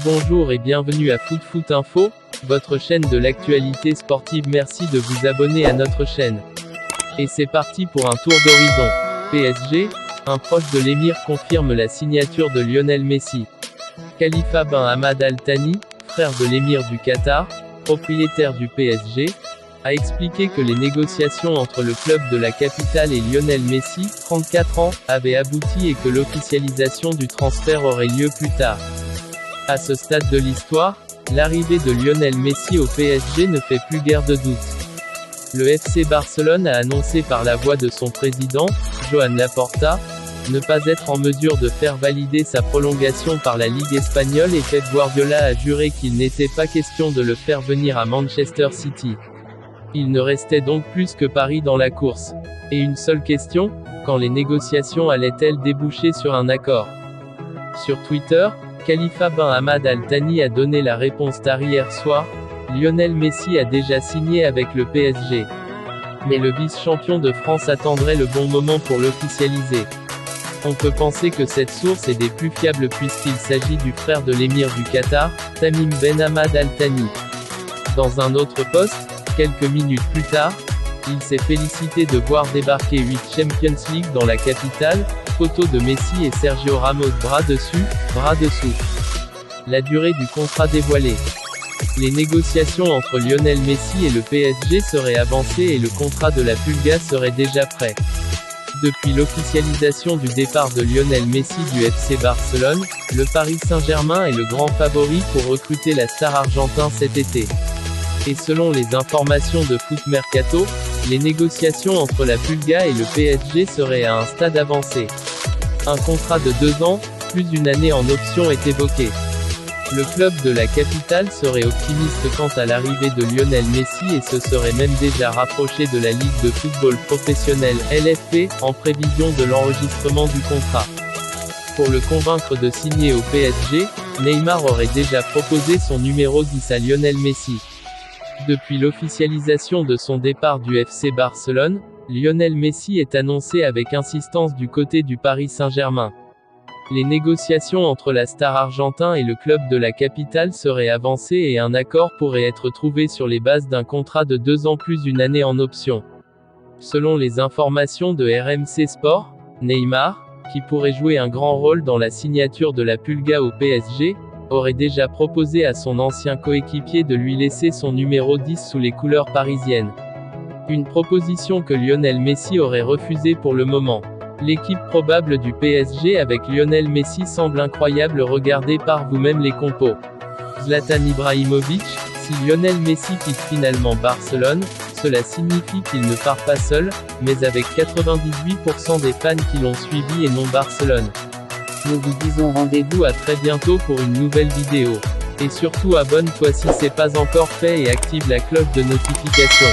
Bonjour et bienvenue à Foot Info, votre chaîne de l'actualité sportive. Merci de vous abonner à notre chaîne. Et c'est parti pour un tour d'horizon. PSG, un proche de l'émir confirme la signature de Lionel Messi. Khalifa bin Hamad Al Thani, frère de l'émir du Qatar, propriétaire du PSG, a expliqué que les négociations entre le club de la capitale et Lionel Messi, 34 ans, avaient abouti et que l'officialisation du transfert aurait lieu plus tard. À ce stade de l'histoire, l'arrivée de Lionel Messi au PSG ne fait plus guère de doute. Le FC Barcelone a annoncé par la voix de son président, Joan Laporta, ne pas être en mesure de faire valider sa prolongation par la Ligue espagnole et Pep Guardiola a juré qu'il n'était pas question de le faire venir à Manchester City. Il ne restait donc plus que Paris dans la course. Et une seule question, quand les négociations allaient-elles déboucher sur un accord? Sur Twitter, Khalifa bin Hamad Al Thani a donné la réponse tard hier soir, Lionel Messi a déjà signé avec le PSG. Mais le vice-champion de France attendrait le bon moment pour l'officialiser. On peut penser que cette source est des plus fiables puisqu'il s'agit du frère de l'émir du Qatar, Tamim Ben Hamad Al Thani. Dans un autre poste, quelques minutes plus tard, il s'est félicité de voir débarquer 8 Champions League dans la capitale, photo de Messi et Sergio Ramos bras dessus, bras dessous. La durée du contrat dévoilée. Les négociations entre Lionel Messi et le PSG seraient avancées et le contrat de la Pulga serait déjà prêt. Depuis l'officialisation du départ de Lionel Messi du FC Barcelone, le Paris Saint-Germain est le grand favori pour recruter la star argentin cet été. Et selon les informations de Foot Mercato, les négociations entre la Pulga et le PSG seraient à un stade avancé. Un contrat de 2 ans, plus une année en option est évoqué. Le club de la capitale serait optimiste quant à l'arrivée de Lionel Messi et se serait même déjà rapproché de la Ligue de football professionnel LFP, en prévision de l'enregistrement du contrat. Pour le convaincre de signer au PSG, Neymar aurait déjà proposé son numéro 10 à Lionel Messi. Depuis l'officialisation de son départ du FC Barcelone, Lionel Messi est annoncé avec insistance du côté du Paris Saint-Germain. Les négociations entre la star argentin et le club de la capitale seraient avancées et un accord pourrait être trouvé sur les bases d'un contrat de 2 ans plus une année en option. Selon les informations de RMC Sport, Neymar, qui pourrait jouer un grand rôle dans la signature de la Pulga au PSG, aurait déjà proposé à son ancien coéquipier de lui laisser son numéro 10 sous les couleurs parisiennes. Une proposition que Lionel Messi aurait refusée pour le moment. L'équipe probable du PSG avec Lionel Messi semble incroyable. Regardez par vous-même les compos. Zlatan Ibrahimovic, si Lionel Messi quitte finalement Barcelone, cela signifie qu'il ne part pas seul, mais avec 98% des fans qui l'ont suivi et non Barcelone. Nous vous disons rendez-vous à très bientôt pour une nouvelle vidéo. Et surtout abonne-toi si c'est pas encore fait et active la cloche de notification.